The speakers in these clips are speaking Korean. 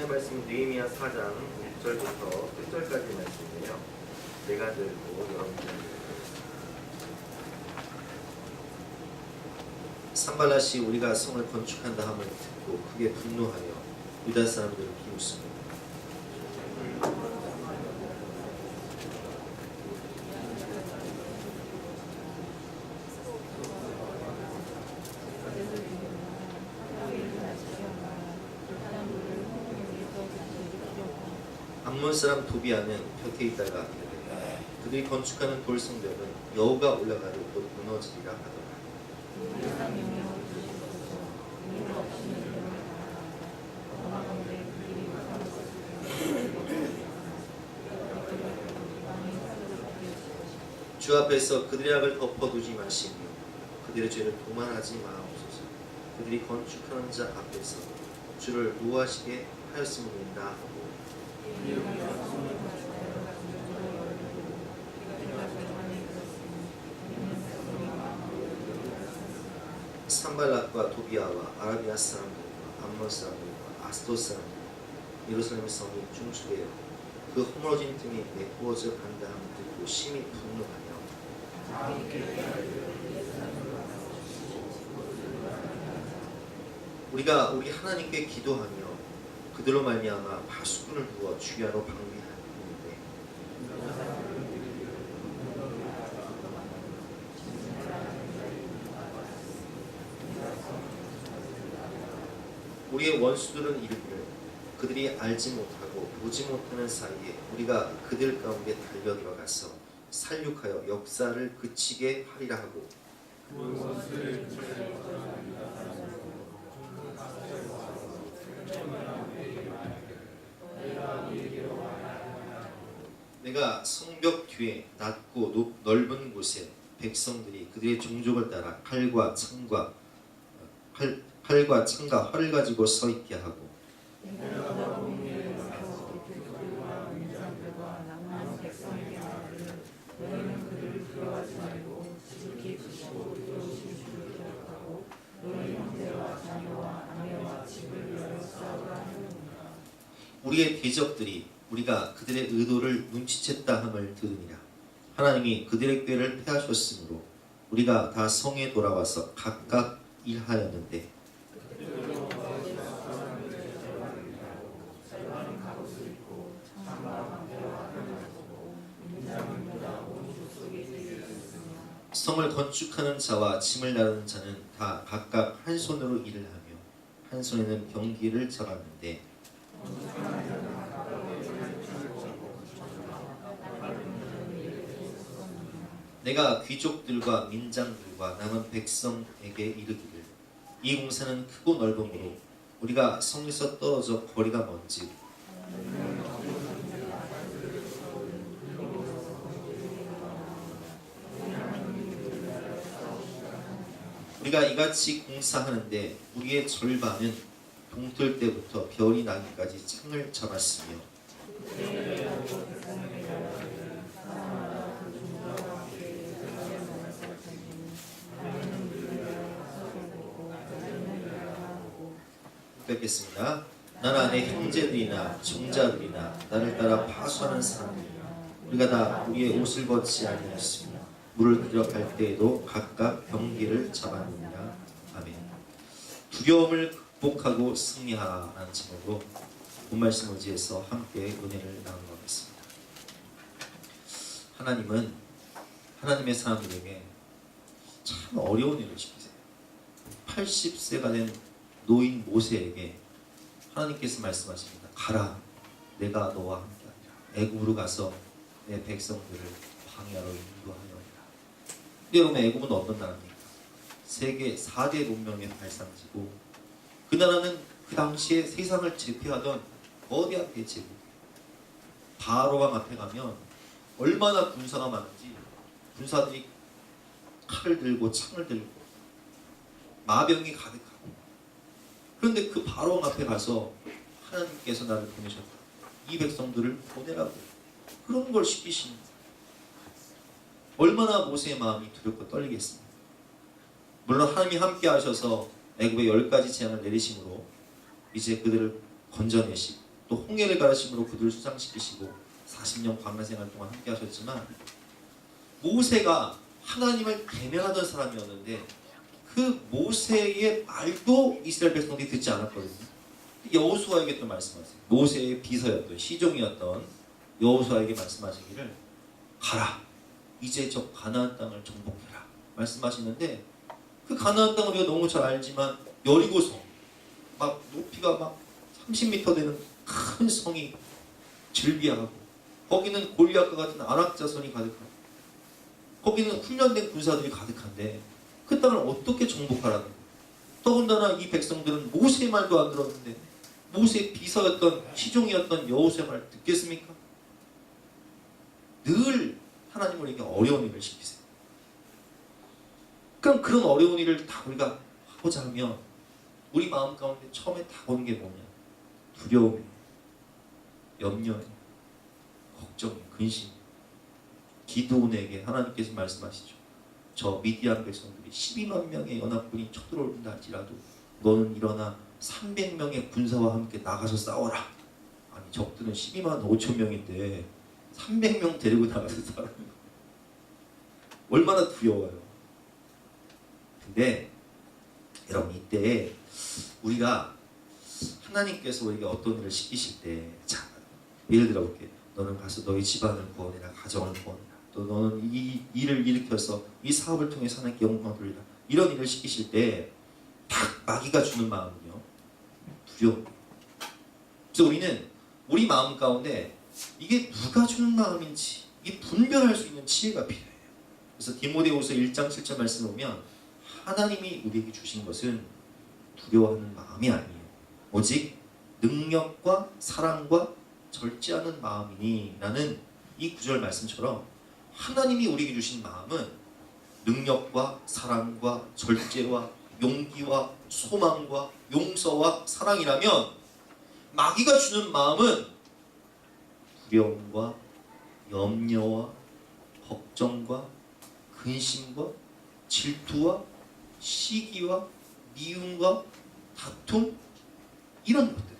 하나님의 말씀은 느헤미야 4장 6절부터 8절까지 말씀이에요. 내가 들고 여러분들 산발랏이 우리가 성을 건축한다 함을 듣고 크게 분노하여 유다 사람들을 비웃습니다. 암몬 사람 도비아는 곁에 있다가 그들이 건축하는 돌성들은 여호가 올라가도 곧 무너지리라 하더라. 주 앞에서 그들의 악을 덮어두지 마시며 그들의 죄를 도말하지 마옵소서. 그들이 건축하는 자 앞에서 주를 노하시게 하였음이니이다 하고 산발랏과 도비아와 아라비아 사람들과 암몬 사람들과 아스돗 사람들과 예루살렘 성이 중수되어 그 허물어진 틈이 메꾸어져 간다 함을 듣고 심히 분노하여 우리가 우리 하나님께 기도하며 그들로 말미암아 파수꾼을 두어 주야로 방비하는데 우리의 원수들은 이르기를 그들이 알지 못하고 보지 못하는 사이에 우리가 그들 가운데 달려 들어가서 살육하여 역사를 그치게 하리라 하고 내가 성벽 뒤에 낮고 넓은 곳에 백성들이 그들의 종족을 따라 칼과 창과 활을 가지고 서 있게 하고 우리의 대적들이 우리가 그들의 의도를 눈치챘다 함을 들으니라. 하나님이 그들의 꾀를 패하셨으므로 우리가 다 성에 돌아와서 각각 일하였는데 성을 건축하는 자와 짐을 나르는 자는 다 각각 한 손으로 일을 하며 한 손에는 병기를 잡았는데 내가 귀족들과 민장들과 남은 백성에게 이르기를 이 공사는 크고 넓음으로 우리가 성에서 떨어져 거리가 먼지 우리가 이같이 공사하는데 우리의 절반은 동틀 때부터 별이 나기까지 창을 잡았으며 뵙겠습니다. 나나 내 형제들이나 종자들이나 나를 따라 파수하는 사람들이나 우리가 다 우리의 옷을 벗지 아니하였으며 물을 들어갈 때에도 각각 병기를 잡았느니라. 아멘. 두려움을 극복하고 승리하라는 제목으로 본 말씀을 지해서 함께 은혜를 나누겠습니다. 하나님은 하나님의 사람들에게 참 어려운 일을 시키세요. 80세가 된 노인 모세에게 하나님께서 말씀하십니다. 가라, 내가 너와 함께하리라. 애굽으로 가서 내 백성들을 광야로 인도하여라. 여러분, 애굽은 어떤 나라입니까? 세계 4대 문명의 발상지고 그 나라는 그 당시에 세상을 제패하던 거대한 대제국. 바로왕 앞에 가면 얼마나 군사가 많은지 군사들이 칼을 들고 창을 들고 마병이 가득하고 그런데 그 바로왕 앞에 가서 하나님께서 나를 보내셨다. 이 백성들을 보내라고 그런 걸 시키시는 거예요. 얼마나 모세의 마음이 두렵고 떨리겠습니까? 물론 하나님이 함께 하셔서 애굽의 10가지 재앙을 내리심으로 이제 그들을 건져내시고 또 홍해를 가르침으로 그들을 수장시키시고 40년 광야 생활 동안 함께 하셨지만 모세가 하나님을 배명하던 사람이었는데 그 모세의 말도 이스라엘 백성들이 듣지 않았거든요. 여호수아에게 또 말씀하세요. 모세의 비서였던 시종이었던 여호수아에게 말씀하시기를 가라 이제 저 가나안 땅을 정복해라 말씀하시는데 그 가나안 땅을 우리가 너무 잘 알지만 여리고성 막 높이가 막 30m 되는 큰 성이 즐비하고 거기는 골리앗과 같은 안악자손이 가득하고 거기는 훈련된 군사들이 가득한데 그 땅을 어떻게 정복하라는 거예요. 더군다나 이 백성들은 모세의 말도 안 들었는데 모세의 비서였던 시종이었던 여호수아의 말 듣겠습니까? 늘 하나님 우리에게 어려운 일을 시키세요. 그럼 그런 어려운 일을 다 우리가 하고자 하면 우리 마음 가운데 처음에 다가오는 게 뭐냐? 두려움이에요. 염려예요. 걱정이에요. 근심. 기드온에게 하나님께서 말씀하시죠. 저 미디안 백성들이 12만 명의 연합군이 쳐들어온다 할지라도 너는 일어나 300명의 군사와 함께 나가서 싸워라. 아니 적들은 12만 5천 명인데 300명 데리고 나가서 싸우는 거 얼마나 두려워요. 근데 여러분 이때 우리가 하나님께서 우리에게 어떤 일을 시키실 때 자, 예를 들어 볼게. 너는 가서 너희 집안을 구원해라. 가정을 구원해라. 또 너는 이 일을 일으켜서 이 사업을 통해서 하나님께 영광을 돌리라. 이런 일을 시키실 때 딱 마귀가 주는 마음은요. 두려움. 그래서 우리는 우리 마음 가운데 이게 누가 주는 마음인지 이 분별할 수 있는 지혜가 필요해요. 그래서 디모데후서 1장 7절 말씀을 보면 하나님이 우리에게 주신 것은 두려워하는 마음이 아니에요. 오직 능력과 사랑과 절제하는 마음이니 라는 이 구절 말씀처럼 하나님이 우리에게 주신 마음은 능력과 사랑과 절제와 용기와 소망과 용서와 사랑이라면 마귀가 주는 마음은 두려움과 염려와 걱정과 근심과 질투와 시기와 미움과 다툼 이런 것들이에요.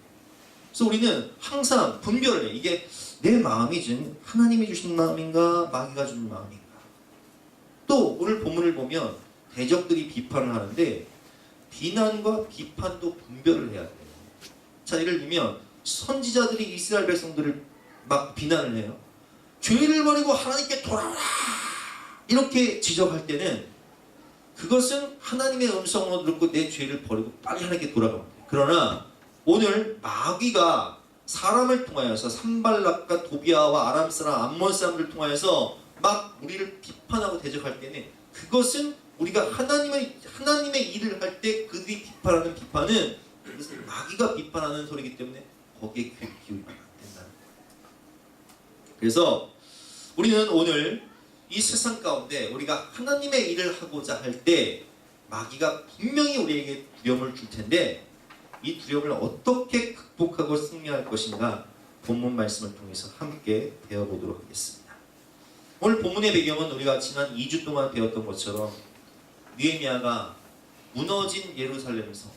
그래서 우리는 항상 분별을 해요. 이게 내 마음이 준 하나님이 주신 마음인가 마귀가 주는 마음인가. 또 오늘 본문을 보면 대적들이 비판을 하는데 비난과 비판도 분별을 해야 돼요. 자, 예를 들면 선지자들이 이스라엘 백성들을 막 비난을 해요. 죄를 버리고 하나님께 돌아오라 이렇게 지적할 때는 그것은 하나님의 음성을 듣고 내 죄를 버리고 빨리 하나님께 돌아가면 돼요. 그러나 오늘 마귀가 사람을 통하여서 산발락과 도비아와 아람 사람, 암몬 사람들을 통하여서 막 우리를 비판하고 대적할 때는 그것은 우리가 하나님의 일을 할 때 그들이 비판하는 비판은 그것은 마귀가 비판하는 소리이기 때문에 거기에 귀 기울이면 안 된다는 거예요. 그래서 우리는 오늘 이 세상 가운데 우리가 하나님의 일을 하고자 할 때 마귀가 분명히 우리에게 두려움을 줄 텐데 이 두려움을 어떻게 극복하고 승리할 것인가 본문 말씀을 통해서 함께 배워보도록 하겠습니다. 오늘 본문의 배경은 우리가 지난 2주 동안 배웠던 것처럼 느헤미야가 무너진 예루살렘 성,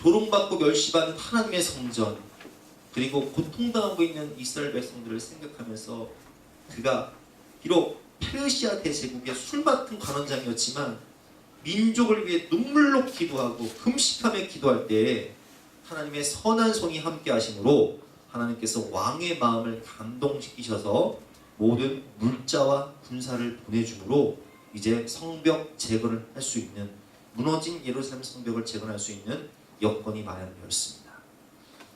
조롱받고 멸시받는 하나님의 성전, 그리고 고통당하고 있는 이스라엘 백성들을 생각하면서 그가 비록 페르시아 대제국의 술 맡은 관원장이었지만 민족을 위해 눈물로 기도하고 금식하며 기도할 때 하나님의 선한 손이 함께 하심으로 하나님께서 왕의 마음을 감동시키셔서 모든 물자와 군사를 보내줌으로 이제 성벽 재건을 할 수 있는 무너진 예루살렘 성벽을 재건할 수 있는 여건이 마련되었습니다.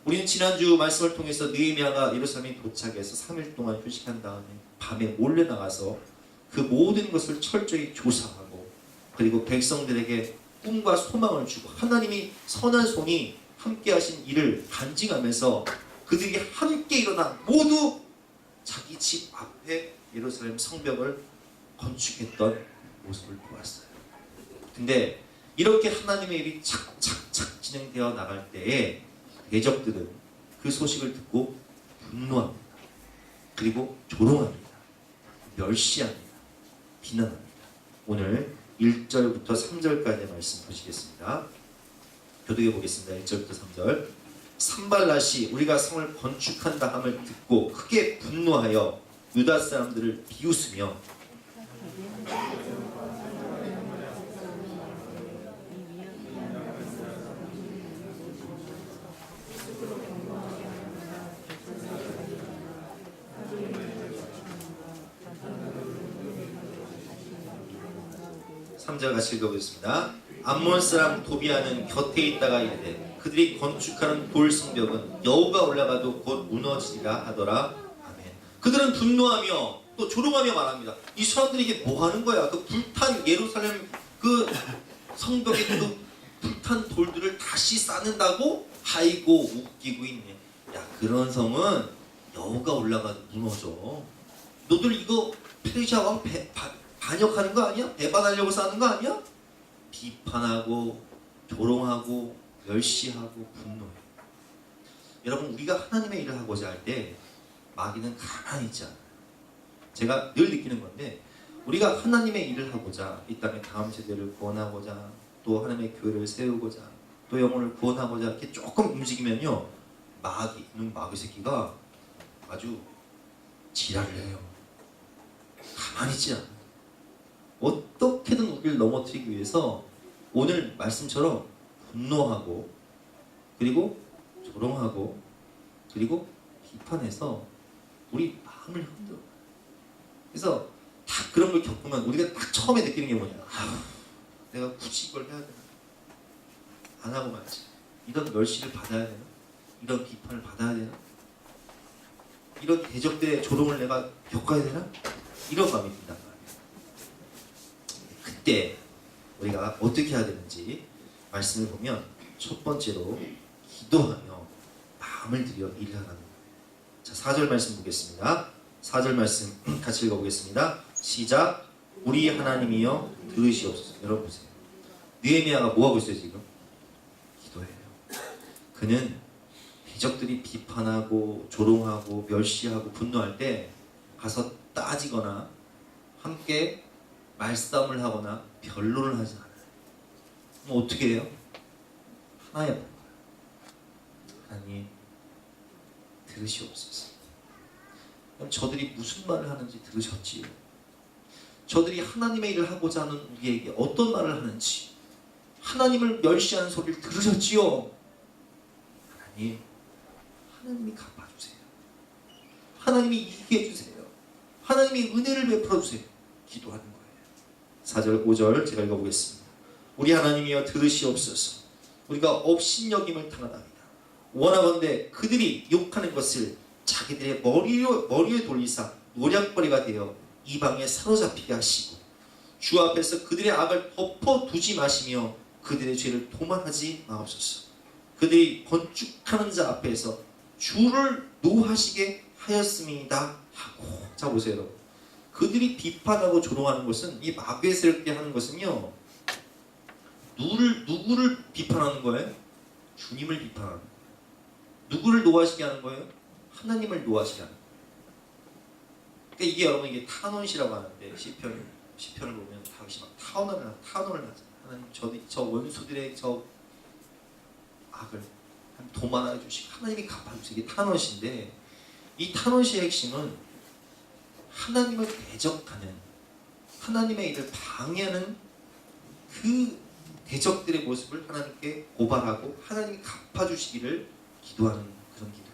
우리는 지난주 말씀을 통해서 느헤미야가 예루살렘에 도착해서 3일 동안 휴식한 다음에 밤에 몰래 나가서 그 모든 것을 철저히 조사하고 그리고 백성들에게 꿈과 소망을 주고 하나님이 선한 손이 함께 하신 일을 간증하면서 그들이 함께 일어나 모두 자기 집 앞에 예루살렘 성벽을 건축했던 모습을 보았어요. 근데 이렇게 하나님의 일이 착착착 진행되어 나갈 때에 대적들은 그 소식을 듣고 분노합니다. 그리고 조롱합니다. 멸시합니다. 비난합니다. 오늘 1절부터 3절까지의 말씀 보시겠습니다. 교독해 보겠습니다. 1절부터 3절. 산발랏이 우리가 성을 건축한다 함을 듣고 크게 분노하여 유다 사람들을 비웃으며 삼절 같이 읽어보겠습니다. 암몬 사람 도비아는 곁에 있다가 이르되 그들이 건축하는 돌 성벽은 여호가 올라가도 곧 무너지리라 하더라. 아멘. 그들은 분노하며 또 조롱하며 말합니다. 이 사람들이 이게 뭐 하는 거야? 그 불탄 예루살렘 그 성벽에 그 불탄 돌들을 다시 쌓는다고? 아이고 웃기고 있네. 야, 그런 성은 여호가 올라가도 무너져. 너들 이거 페르시아 왕 반역하는 거 아니야? 배반하려고 쌓는 거 아니야? 비판하고 조롱하고 멸시하고 분노해. 여러분, 우리가 하나님의 일을 하고자 할 때 마귀는 가만히 있지 않아요. 제가 늘 느끼는 건데, 우리가 하나님의 일을 하고자, 이 땅의 다음 세대를 구원하고자, 또 하나님의 교회를 세우고자, 또 영혼을 구원하고자 이렇게 조금 움직이면요, 이놈 마귀 새끼가 아주 지랄을 해요. 가만히 있지 않아요. 어떻게든 우리를 넘어뜨리기 위해서 오늘 말씀처럼 분노하고, 그리고 조롱하고, 그리고 비판해서 우리 마음을 흔들어. 그래서 딱 그런 걸 겪으면 우리가 딱 처음에 느끼는 게 뭐냐? 내가 굳이 이걸 해야 되나? 안 하고 말지. 이런 멸시를 받아야 되나? 이런 비판을 받아야 되나? 이런 대적들의 조롱을 내가 겪어야 되나? 이런 마음이 든단 말이에요. 그때 우리가 어떻게 해야 되는지 말씀을 보면, 첫 번째로 기도하며 마음을 들여 일을 하라는 거예요. 자, 4절 말씀 보겠습니다. 4절 말씀 같이 읽어보겠습니다. 시작. 우리 하나님이여 들으시옵소서. 여러분 보세요. 느헤미야가 뭐하고 있어요 지금? 기도해요. 그는 대적들이 비판하고 조롱하고 멸시하고 분노할 때 가서 따지거나 함께 말싸움을 하거나 변론을 하지 않아요. 그럼 어떻게 해요? 하나의 말. 하나님 들으시옵소서. 그럼 저들이 무슨 말을 하는지 들으셨지요? 저들이 하나님의 일을 하고자 하는 우리에게 어떤 말을 하는지, 하나님을 멸시하는 소리를 들으셨지요? 하나님이 갚아주세요. 하나님이 이기게 해주세요. 하나님이 은혜를 베풀어주세요. 기도하는 거예요. 4절 5절 제가 읽어보겠습니다. 우리 하나님이여 들으시옵소서. 우리가 업신여김을 당하나이다. 원하건대 그들이 욕하는 것을 자기들의 머리에 돌리사 노략거리가 되어 이방에 사로잡히게 하시고, 주 앞에서 그들의 악을 덮어두지 마시며 그들의 죄를 도말하지 마옵소서. 그들이 건축하는 자 앞에서 주를 노하시게 하였음이다 하고. 자 보세요 여러분, 그들이 비판하고 조롱하는 것은, 이 마귀의 세력들이 하는 것은요, 누구를 비판하는 거예요? 주님을 비판하는 거예요. 누구를 노하시게 하는 거예요? 하나님을 노하시게 하는 거예요. 그러니까 이게 여러분, 이게 탄원시라고 하는데, 시편을 보면 다윗이 막 탄원을 하잖아요. 하나님 저 원수들의 저 악을 도만해 주시고 하나님이 갚아주세요. 이게 탄원시인데, 이 탄원시의 핵심은 하나님을 대적하는, 하나님의 일을 방해하는 그 대적들의 모습을 하나님께 고발하고 하나님이 갚아주시기를 기도하는 그런 기도예요.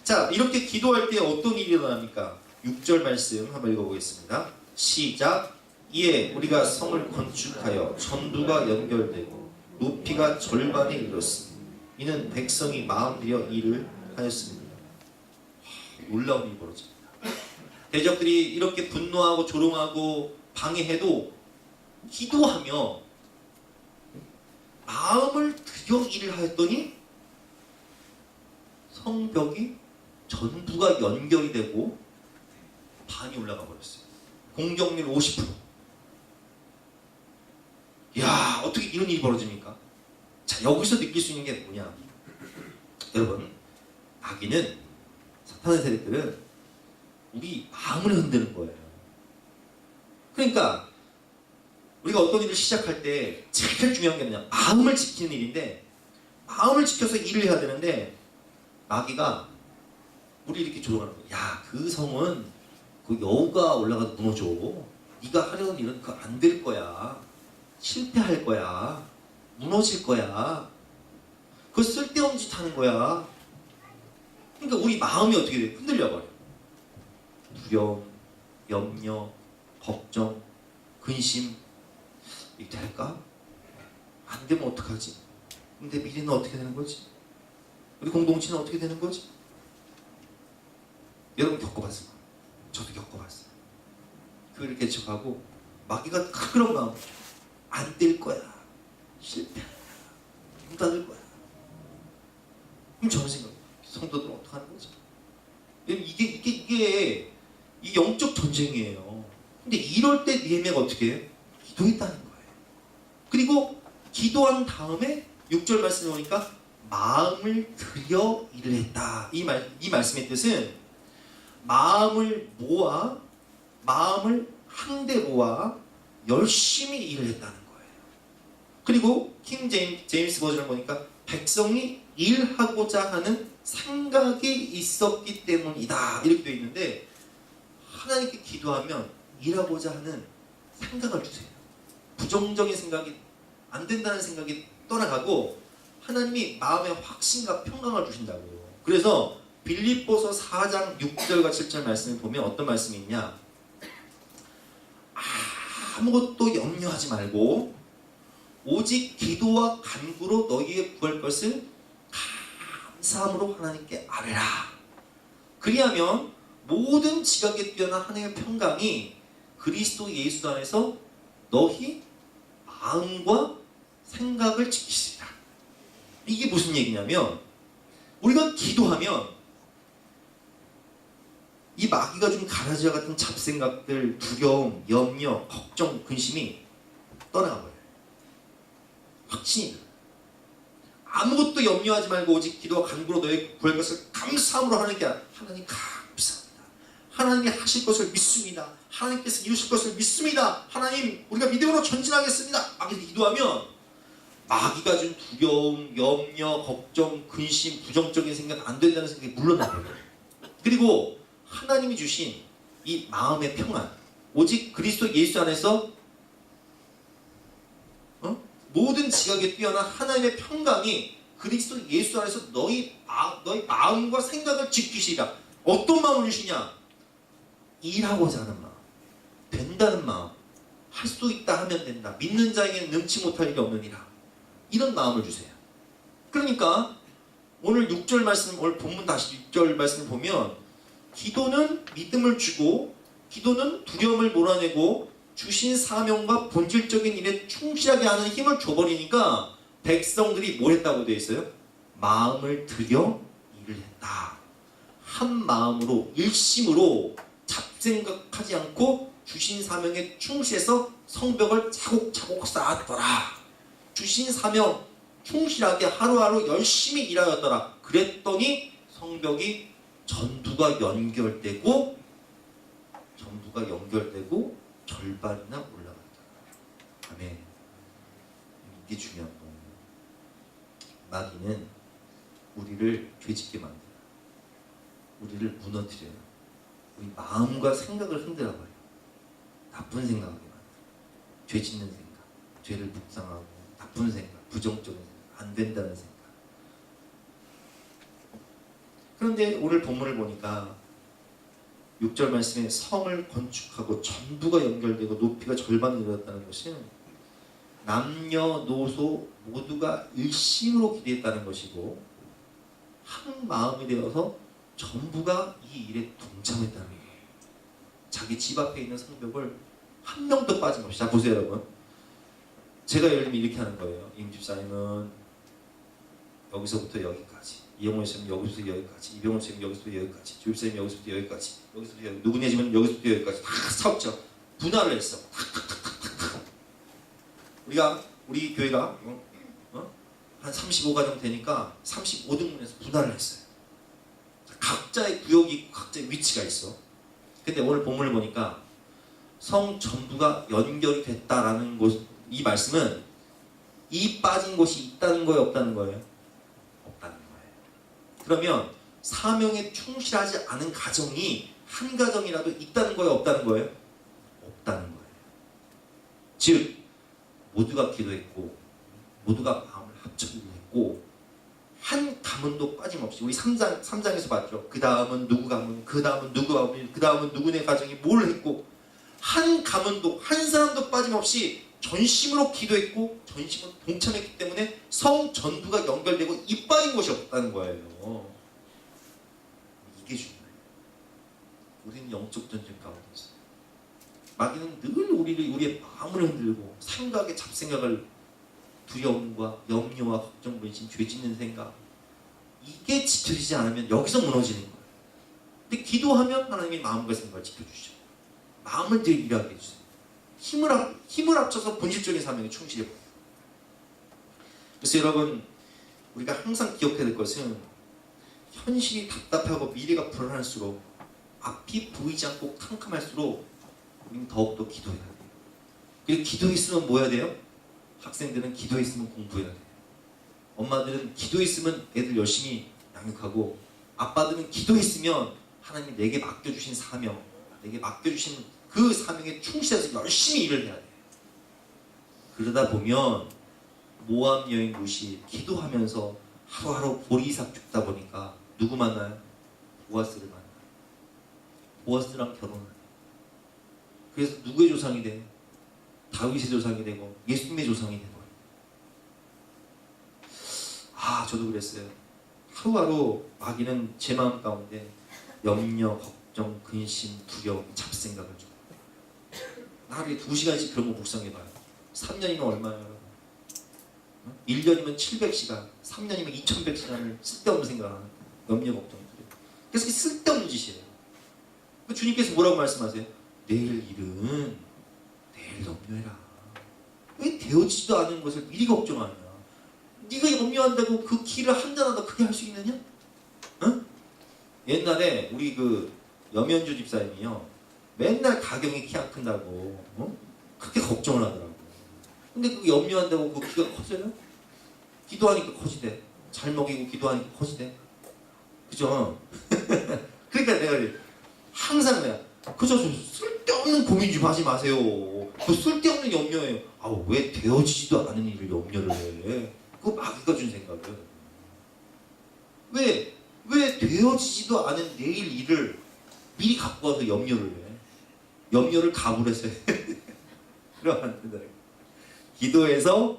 자, 이렇게 기도할 때 어떤 일이 일어납니까? 6절 말씀 한번 읽어보겠습니다. 시작. 이에 우리가 성을 건축하여 전두가 연결되고 높이가 절반에 이르렀으니 이는 백성이 마음 들여 일을 하였습니다. 놀라운 일이 벌어집니다. 대적들이 이렇게 분노하고 조롱하고 방해해도 기도하며 마음을 들여 일을 하였더니 성벽이 전부가 연결이 되고 반이 올라가 버렸어요. 공격률 50%. 야, 어떻게 이런 일이 벌어집니까? 자, 여기서 느낄 수 있는 게 뭐냐? 여러분, 마귀는, 사탄의 세력들은 우리 마음을 흔드는 거예요. 그러니까 우리가 어떤 일을 시작할 때 제일 중요한 게 뭐냐? 마음을 지키는 일인데, 마음을 지켜서 일을 해야 되는데 마귀가 우리 이렇게 조롱하는 거예요. 야, 그 성은 그 여우가 올라가도 무너져. 네가 하려는 일은 그 안 될 거야. 실패할 거야. 무너질 거야. 그거 쓸데없는 짓 하는 거야. 그러니까 우리 마음이 어떻게 돼? 흔들려버려. 두려움, 염려, 걱정, 근심. 이게 될까? 안 되면 어떡하지? 근데 미래는 어떻게 되는 거지? 우리 공동체는 어떻게 되는 거지? 여러분 겪어봤어요? 저도 겪어봤어요. 교회를 개척하고 마귀가 그런 마음, 안 될 거야, 실패할 거야, 문 닫을 거야. 그럼 저는 생각해요. 성도들은 어떡하는 거지? 이게 이 영적 전쟁이에요. 근데 이럴 때 니에미아가 어떻게 해요? 기도했다는 거예요. 그리고 기도한 다음에 6절 말씀을 보니까 마음을 들여 일을 했다. 이 말씀의 뜻은 마음을 모아, 마음을 한데 모아 열심히 일을 했다는 거예요. 그리고 킹 제임스 버전을 보니까 백성이 일하고자 하는 생각이 있었기 때문이다. 이렇게 되어 있는데 하나님께 기도하면 일하고자 하는 생각을 주세요. 부정적인 생각이 안 된다는 생각이 떠나가고 하나님이 마음의 확신과 평강을 주신다고요. 그래서 빌립보서 4장 6절과 7절 말씀을 보면 어떤 말씀이 있냐? 아무것도 염려하지 말고 오직 기도와 간구로 너희의 구할 것을 감사함으로 하나님께 아뢰라. 그리하면 모든 지각에 뛰어난 하나님의 평강이 그리스도 예수 안에서 너희 마음과 생각을 지키시리라. 이게 무슨 얘기냐면 우리가 기도하면 이 마귀가 준 가라지와 같은 잡생각들, 두려움, 염려, 걱정, 근심이 떠나가버려요. 확신이. 아무것도 염려하지 말고 오직 기도와 간구로 너희 구할 것을 감사함으로 하는 게 아니라 하나님 감사합니다. 하나님이 하실 것을 믿습니다. 하나님께서 이루실 것을 믿습니다. 하나님 우리가 믿음으로 전진하겠습니다. 막 이렇게 기도하면 마귀가 준 두려움, 염려, 걱정, 근심, 부정적인 생각, 안 된다는 생각이 물러나버려요. 그리고 하나님이 주신 이 마음의 평안, 오직 그리스도 예수 안에서 모든 지각에 뛰어난 하나님의 평강이 그리스도 예수 안에서 너희 마음과 생각을 지키시리라. 어떤 마음을 주시냐? 일하고자 하는 마음, 된다는 마음, 할 수 있다 하면 된다, 믿는 자에게는 능치 못할 일이 없느니라. 이런 마음을 주세요. 그러니까 오늘 6절 말씀, 오늘 본문 다시 6절 말씀을 보면 기도는 믿음을 주고 기도는 두려움을 몰아내고 주신 사명과 본질적인 일에 충실하게 하는 힘을 줘버리니까 백성들이 뭘 했다고 되어 있어요? 마음을 들여 일을 했다. 한 마음으로 일심으로 잡생각하지 않고 주신 사명에 충실해서 성벽을 차곡차곡 쌓았더라. 주신 사명 충실하게 하루하루 열심히 일하였더라. 그랬더니 성벽이 전부가 연결되고 절반이나 올라갔다. 아멘. 이게 중요한 거예요. 마귀는 우리를 죄짓게 만들어요. 우리를 무너뜨려요. 우리 마음과 생각을 흔들어버려요. 나쁜 생각하게 만들어요. 죄 짓는 생각, 죄를 묵상하고 나쁜 생각, 부정적인 생각, 안 된다는 생각. 그런데 오늘 본문을 보니까 6절 말씀에 성을 건축하고 전부가 연결되고 높이가 절반을 이루었다는 것은 남녀노소 모두가 일심으로 기대했다는 것이고 한 마음이 되어서 전부가 이 일에 동참했다는 거예요. 자기 집 앞에 있는 성벽을 한 명도 빠짐없이. 자 보세요 여러분. 제가 예를 들면 이렇게 하는 거예요. 임 집사님은 여기서부터 여기까지, 이영호 씨는 여기서부터 여기까지, 이병호 씨는 여기서부터 여기까지, 조 집사님 여기서부터 여기까지, 여기서부터 여기, 누구네 집은 여기서부터 여기까지 다 사업자 분할을 했어. 우리 교회가 한 35가정 되니까 35등분해서 분할을 했어요. 각자의 구역이 있고 각자의 위치가 있어. 근데 오늘 본문을 보니까 성 전부가 연결이 됐다라는 것, 이 말씀은 이 빠진 곳이 있다는 거예요, 없다는 거예요? 그러면 사명에 충실하지 않은 가정이 한 가정이라도 있다는 거예요, 없다는 거예요? 없다는 거예요. 즉 모두가 기도했고 모두가 마음을 합쳐기도 했고 한 가문도 빠짐없이 우리 3장에서 봤죠. 그 다음은 누구 가문, 그 다음은 누구 가문, 그 다음은 누구네 가정이 뭘 했고 한 가문도 한 사람도 빠짐없이 전심으로 기도했고 전심으로 동참했기 때문에 성 전부가 연결되고 이빠진 곳이 없다는 거예요. 이게 중요해요. 우리는 영적 전쟁 가운데 있어요. 마귀는 늘 우리의 마음을 흔들고 생각의 잡생각을 두려움과 염려와 걱정, 불신, 죄 짓는 생각 이게 지켜지지 않으면 여기서 무너지는 거예요. 근데 기도하면 하나님이 마음과 생각을 지켜주시죠. 마음을 늘 일하게 해주세요. 힘을 합쳐서 본질적인 사명에 충실해 보여요. 그래서 여러분 우리가 항상 기억해야 될 것은 현실이 답답하고 미래가 불안할수록 앞이 보이지 않고 캄캄할수록 우리는 더욱더 기도해야 돼요. 그리고 기도에 있으면 뭐 해야 돼요? 학생들은 기도에 있으면 공부해야 돼요. 엄마들은 기도에 있으면 애들 열심히 양육하고 아빠들은 기도에 있으면 하나님 내게 맡겨주신 사명, 내게 맡겨주신 그 사명에 충실해서 열심히 일을 해야 돼요. 그러다 보면 모함 여인 룻이 기도하면서 하루하루 보리삭 죽다 보니까 누구 만나요? 보아스를 만나요. 보아스랑 결혼을. 그래서 누구의 조상이 돼요? 다윗의 조상이 되고 예수님의 조상이 되고. 저도 그랬어요. 하루하루 마귀는 제 마음 가운데 염려, 걱정, 근심, 두려움, 잡생각을 줘. 하루에 2시간씩 그런 거 묵상해봐요. 3년이면 얼마예요? 1년이면 700시간, 3년이면 2100시간을 쓸데없는 생각하는 염려, 걱정, 두려움. 그래서 쓸데없는 짓이에요. 주님께서 뭐라고 말씀하세요? 내일 일은 내일 염려해라. 왜 되어지지도 않은 것을 미리 걱정하냐? 네가 염려한다고 그 길을 한잔하다 크게 할 수 있느냐? 응? 옛날에 우리 그 염현주 집사님이요 맨날 가경이 키가 큰다고 그렇게 걱정을 하더라고. 근데 그 염려한다고 그 키가 커져요? 기도하니까 커지대. 잘 먹이고 기도하니까 커지대. 그죠? 그러니까 내가 항상 내가 그저 쓸데없는 고민 좀 하지 마세요. 그 쓸데없는 염려예요. 왜 되어지지도 않은 일을 염려를 해? 그거 마귀가 준 생각이에요. 왜 되어지지도 않은 내일 일을 미리 갖고 와서 염려를 해? 염려를 갑을 해서 해. 그러면 안 된다. 기도해서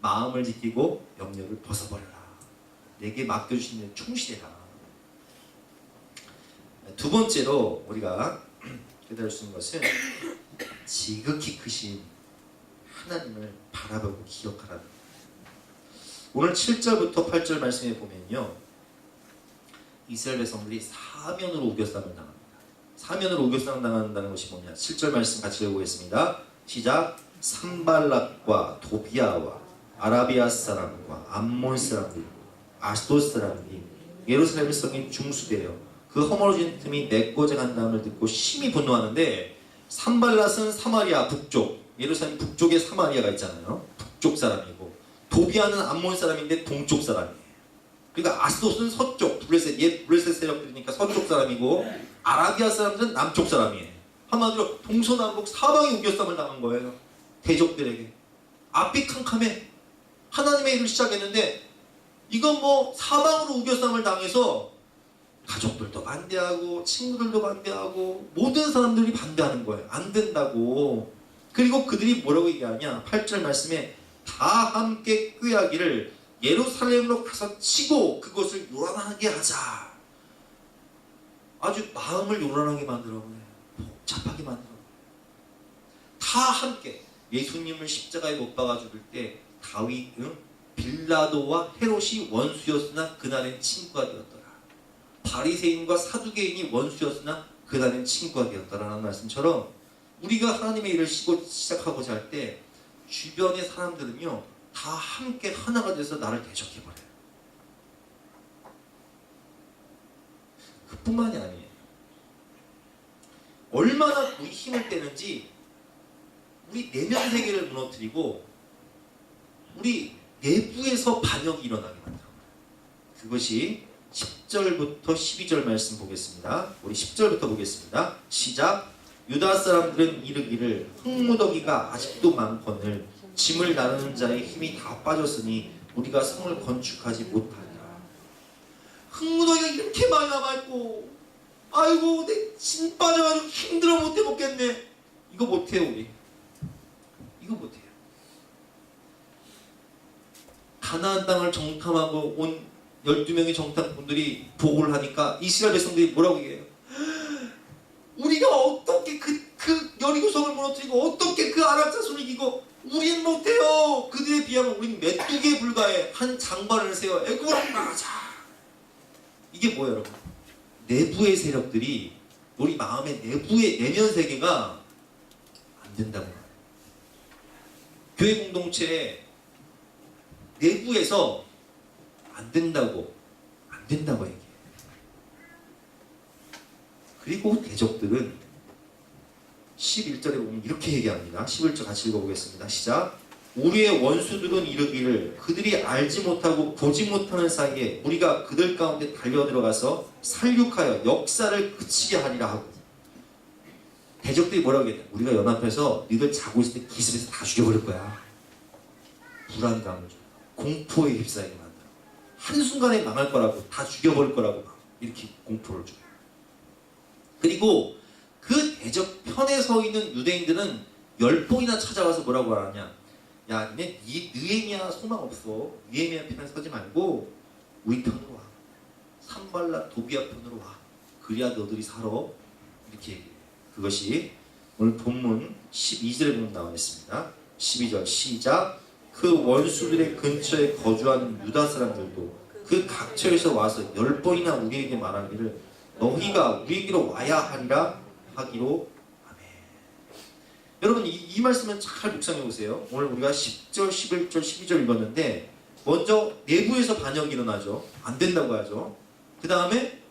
마음을 지키고 염려를 벗어버려라. 내게 맡겨주신 일 충실해라. 두 번째로 우리가 깨달을 수 있는 것은 지극히 크신 하나님을 바라보고 기억하라는 거예요. 오늘 7절부터 8절 말씀에 보면요, 이스라엘 백성들이 사면으로 우겨싸움을 당합니다. 사면으로 우겨싸움 당한다는 것이 뭐냐? 7절 말씀 같이 읽어보겠습니다. 시작. 산발락과 도비아와 아라비아 사람과 암몬 사람들, 아스돗 사람들이 예루살렘 성에 중수되어 그 허물어진 틈이 메꿔져 간다음을 듣고 심히 분노하는데, 산발랏은 사마리아 북쪽, 예루살렘 북쪽에 사마리아가 있잖아요. 북쪽 사람이고, 도비아는 암몬 사람인데 동쪽 사람이에요. 그러니까 아스돗은 서쪽, 블레셋 세력들이니까 서쪽 사람이고, 아라비아 사람들은 남쪽 사람이에요. 한마디로 동서남북 사방에 우겨싸움을 당한 거예요. 대적들에게. 앞이 캄캄해. 하나님의 일을 시작했는데 이건 뭐 사방으로 우겨싸움을 당해서 가족들도 반대하고 친구들도 반대하고 모든 사람들이 반대하는 거예요. 안 된다고. 그리고 그들이 뭐라고 얘기하냐? 8절 말씀에 다 함께 꾀하기를 예루살렘으로 가서 치고 그것을 요란하게 하자. 아주 마음을 요란하게 만들어버려요. 복잡하게 만들어버려요. 다 함께. 예수님을 십자가에 못 박아 죽을 때 다윗은 빌라도와 헤롯이 원수였으나 그날엔 친구가 되었더라. 바리새인과 사두개인이 원수였으나 그날엔 친구가 되었다라는 말씀처럼, 우리가 하나님의 일을 시작하고자 할 때 주변의 사람들은요 다 함께 하나가 돼서 나를 대적해버려요. 그뿐만이 아니에요. 얼마나 우리 힘을 빼는지 우리 내면 세계를 무너뜨리고 우리 내부에서 반역이 일어나게 만들어요. 그것이 10절부터 12절 말씀 보겠습니다. 우리 10절부터 보겠습니다. 시작. 유다 사람들은 이르기를 흙무더기가 아직도 많거늘 짐을 나르는 자의 힘이 다 빠졌으니 우리가 성을 건축하지 못하리라. 흙무더기가 이렇게 많이 남아있고 아이고 내 짐 빠져가지고 힘들어 못해 먹겠네. 이거 못해요 우리. 이거 못해요. 가나안 땅을 정탐하고 온 12명의 정탐꾼들이 보고를 하니까 이스라엘 백성들이 뭐라고 얘기해요? 우리가 어떻게 그 여리고성을 무너뜨리고 어떻게 그 아랍 자손을 이기고 우린 못해요. 그들에 비하면 우린 메뚜기에 불과해. 한 장관을 세워 애굽으로 나가자. 이게 뭐예요 여러분? 내부의 세력들이 우리 마음의 내부의 내면 세계가 안 된다고 말해요. 교회 공동체에 내부에서 안 된다고 얘기해요. 그리고 대적들은 11절에 보면 이렇게 얘기합니다. 11절 같이 읽어보겠습니다. 시작. 우리의 원수들은 이르기를 그들이 알지 못하고 보지 못하는 사이에 우리가 그들 가운데 달려들어가서 살육하여 역사를 그치게 하리라 하고, 대적들이 뭐라고 했냐? 우리가 연합해서 너희들 자고 있을 때 기습해서 다 죽여버릴 거야. 불안감을 줘. 공포에 휩싸이게 만들어. 한순간에 망할 거라고, 다 죽여버릴 거라고 막 이렇게 공포를 줘요. 그리고 그 대적 편에 서 있는 유대인들은 10번이나 찾아와서 뭐라고 하냐? 야, 니네 느헤미야 소망 없어. 느헤미야 편에 서지 말고 우리 편으로 와. 산발락 도비아 편으로 와. 그래야 너들이 살아. 이렇게 얘기해요. 그것이 오늘 본문 12절에 보면 나와 있습니다. 12절 시작. 그 원수들의 근처에 거주하는 유다 사람들도 그 각처에서 와서 10번이나 우리에게 말하기를 너희가 우리에게로 와야 하리라 하기로. 아멘. 여러분 이 말씀은 잘 묵상해 보세요. 오늘 우리가 10절, 11절, 12절 읽었는데 먼저 내부에서 반역이 일어나죠. 안 된다고 하죠. 그 다음에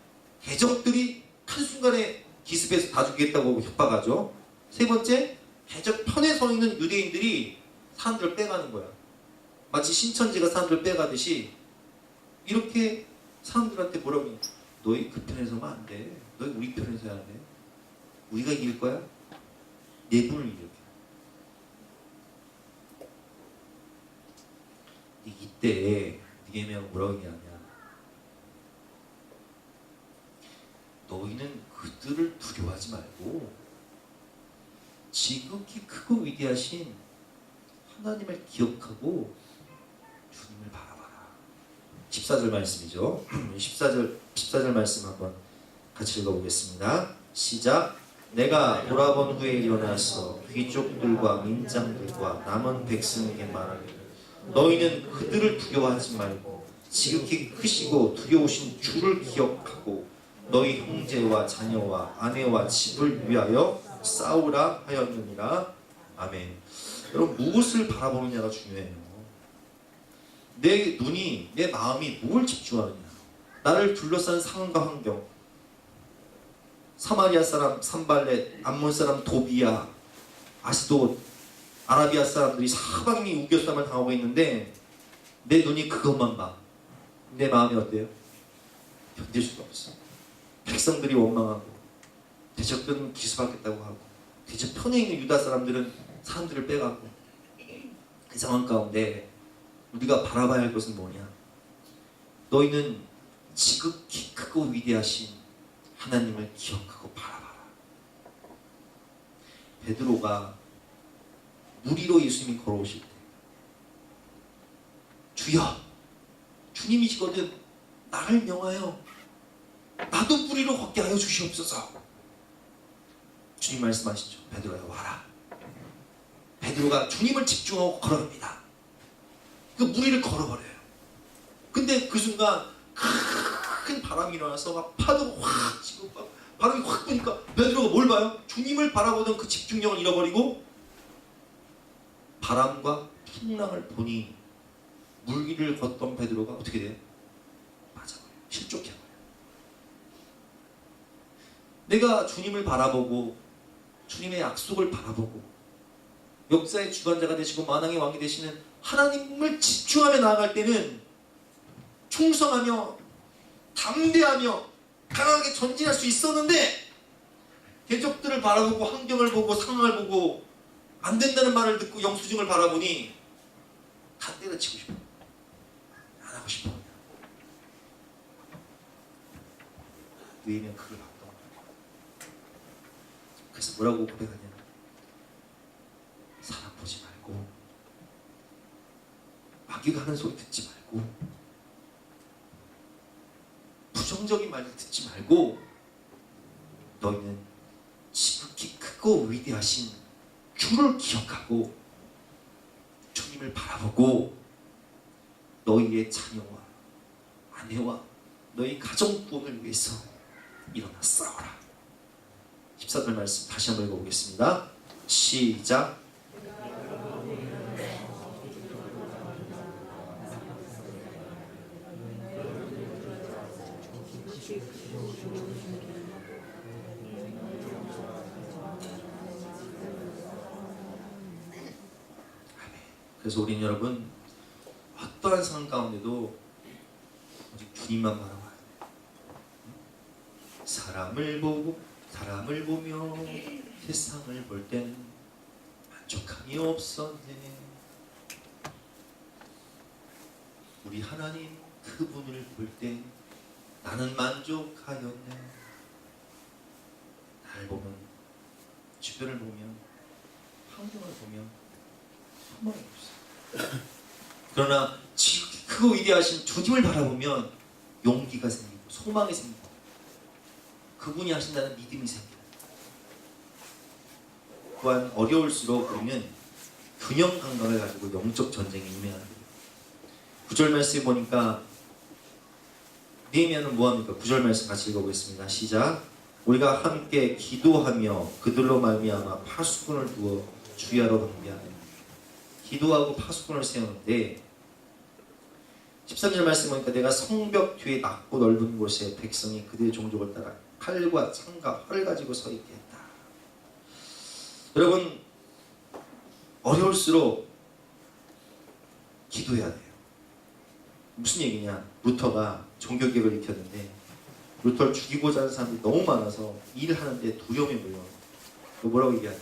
대적들이 한순간에 기습해서 다 죽이겠다고 협박하죠. 세 번째, 대적 편에 서 있는 유대인들이 사람들을 빼가는 거야. 마치 신천지가 사람들을 빼가듯이 이렇게 사람들한테 뭐라고 해? 너희 그 편에 서면 안 돼. 너희 우리 편에 서야 돼. 우리가 이길 거야? 내분을 일으켜. 이때 느헤미야가 뭐라고 얘기하냐? 너희는 그들을 두려워하지 말고 지극히 크고 위대하신 하나님을 기억하고 주님을 바라봐라. 14절 말씀이죠. 14절 말씀 한번 같이 읽어보겠습니다. 시작. 내가 돌아본 후에 일어나서 귀족들과 민장들과 남은 백성에게 말하기를 너희는 그들을 두려워하지 말고 지극히 크시고 두려우신 주를 기억하고 너희 형제와 자녀와 아내와 집을 위하여 싸우라 하였느니라. 아멘. 여러분 무엇을 바라보느냐가 중요해요. 내 눈이, 내 마음이 뭘 집중하느냐. 나를 둘러싼 상황과 환경, 사마리아 사람 산발렛, 암몬 사람 도비아, 아스돗, 아라비아 사람들이 사방이 우겨싸움을 당하고 있는데 내 눈이 그것만 봐. 내 마음이 어때요? 견딜 수가 없어. 백성들이 원망하고 대적들은 기습하겠다고 하고 대적 편에 있는 유다 사람들은 사람들을 빼가고, 그 상황 가운데 우리가 바라봐야 할 것은 뭐냐? 너희는 지극히 크고 위대하신 하나님을 기억하고 바라봐라. 베드로가 물 위로 예수님이 걸어오실 때 주여 주님이시거든 나를 명하여 나도 물 위로 걷게 하여 주시옵소서. 주님 말씀하시죠. 베드로야 와라. 베드로가 주님을 집중하고 걸어갑니다. 그 물 위를 걸어버려요. 근데 그 순간 큰 바람이 일어나서 막 파도가 확 치고 막 바람이 확 부니까 베드로가 뭘 봐요? 주님을 바라보던 그 집중력을 잃어버리고 바람과 풍랑을 보니 물 위를 걷던 베드로가 어떻게 돼요? 맞아버려요. 실족해버려요. 내가 주님을 바라보고 주님의 약속을 바라보고 역사의 주관자가 되시고 만왕의 왕이 되시는 하나님을 집중하며 나아갈 때는 충성하며 담대하며 강하게 전진할 수 있었는데 대적들을 바라보고 환경을 보고 상황을 보고 안 된다는 말을 듣고 영수증을 바라보니 다 때려치고 싶어. 안 하고 싶어. 느헤미야는 그걸 바꿔. 그래서 뭐라고 고백하냐? 사람 보지 말고 마귀가 하는 소리 듣지 말고 부정적인 말 듣지 말고 너희는 지극히 크고 위대하신 주를 기억하고 주님을 바라보고 너희의 자녀와 아내와 너희 가정 구원을 위해서 일어나 싸워라. 14절 말씀 다시 한번 읽어보겠습니다. 시작. 그래서 우리는 여러분 어떠한 상황 가운데도 오직 주님만 바라봐야 돼요. 사람을 보며 세상을 볼 땐 만족함이 없었네. 우리 하나님 그분을 볼 땐 나는 만족하였네. 나를 보면 주변을 보면 환경을 보면 소망이 없어. 그러나 지극히 크고 위대하신 주님을 바라보면 용기가 생기고 소망이 생기고 그분이 하신다는 믿음이 생겨요. 또한 어려울수록 우리는 균형 감각을 가지고 영적 전쟁에 임해야 돼요. 9절 말씀 보니까 느헤미야는 뭐합니까? 9절 말씀 같이 읽어보겠습니다. 시작. 우리가 함께 기도하며 그들로 말미암아 파수꾼을 두어 주야로 방비하며. 기도하고 파수꾼을 세우는데 13절 말씀 보니까 내가 성벽 뒤에 낮고 넓은 곳에 백성이 그들의 종족을 따라 칼과 창과 활을 가지고 서 있게 했다. 여러분 어려울수록 기도해야 돼요. 무슨 얘기냐? 루터가 종교개혁을 일으켰는데 루터를 죽이고자 하는 사람들이 너무 많아서 일을 하는데 두려움이 몰려. 뭐라고 얘기하냐?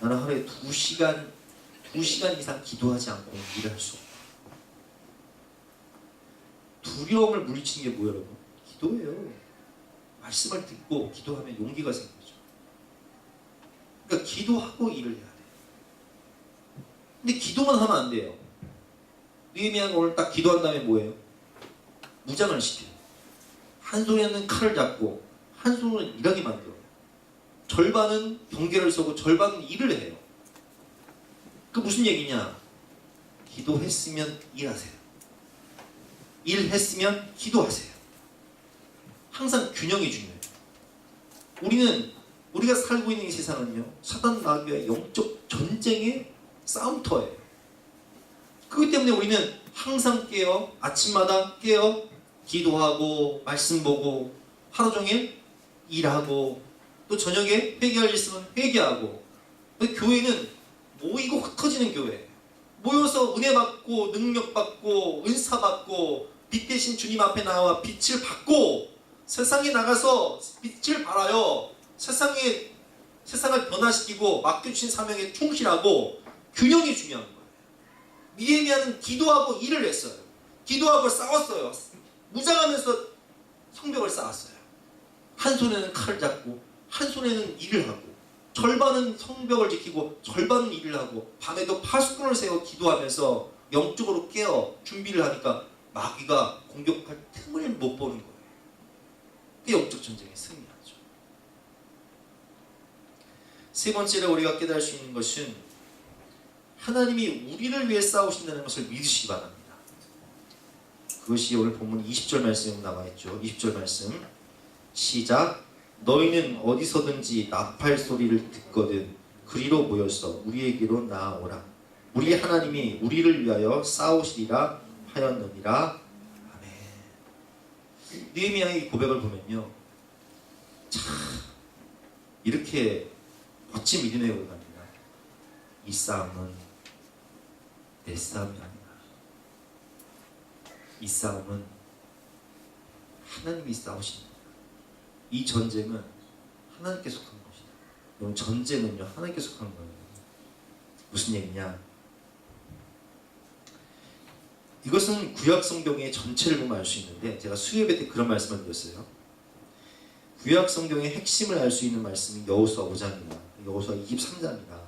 나는 하루에 2시간 이상 기도하지 않고 일을 할 수 없다. 두려움을 물리치는 게 뭐예요, 여러분? 기도예요. 말씀을 듣고 기도하면 용기가 생기죠. 그러니까 기도하고 일을 해야 돼요. 근데 기도만 하면 안 돼요. 느헤미야가 오늘 딱 기도한 다음에 뭐예요? 무장을 시켜요. 한 손에는 칼을 잡고 한 손으로는 일하게 만들어요. 절반은 경계를 서고 절반은 일을 해요. 그 무슨 얘기냐? 기도했으면 일하세요. 일했으면 기도하세요. 항상 균형이 중요해요. 우리가 살고 있는 이 세상은요, 사단 마귀와의 영적 전쟁의 싸움터예요. 그렇기 때문에 우리는 항상 깨어, 아침마다 깨어 기도하고 말씀 보고 하루 종일 일하고 또 저녁에 회개할 일 있으면 회개하고. 교회는 모이고 흩어지는 교회예요. 모여서 은혜 받고 능력 받고 은사 받고 빛 대신 주님 앞에 나와 빛을 받고 세상에 나가서 빛을 발하여 세상을 변화시키고 맡겨주신 사명에 충실하고 균형이 중요한 거예요. 느헤미야는 기도하고 일을 했어요. 기도하고 싸웠어요. 무장하면서 성벽을 쌓았어요. 한 손에는 칼을 잡고 한 손에는 일을 하고 절반은 성벽을 지키고 절반은 일을 하고 밤에도 파수꾼을 세워 기도하면서 영적으로 깨어 준비를 하니까 마귀가 공격할 틈을 못 보는 거예요. 그 영적 전쟁에 승리하죠. 세 번째로 우리가 깨달을 수 있는 것은 하나님이 우리를 위해 싸우신다는 것을 믿으시기 바랍니다. 그것이 오늘 본문 20절 말씀에 나와있죠. 20절 말씀 시작. 너희는 어디서든지 나팔 소리를 듣거든 그리로 모여서 우리에게로 나아오라. 우리 하나님이 우리를 위하여 싸우시리라 하였느니라. 아멘. 느헤미야의 고백을 보면요, 참 이렇게 멋진 믿음의 고백합니다. 이 싸움은 내 싸움이 아니라 이 싸움은 하나님이 싸우십니다. 이 전쟁은 하나님께 속한 것이다. 여러분, 전쟁은요 하나님께 속한 거예요. 무슨 얘기냐? 이것은 구약 성경의 전체를 보면 알 수 있는데, 제가 수요예배 때 그런 말씀을 드렸어요. 구약 성경의 핵심을 알 수 있는 말씀이 여호수아 5장이나 여호수아 23장이다.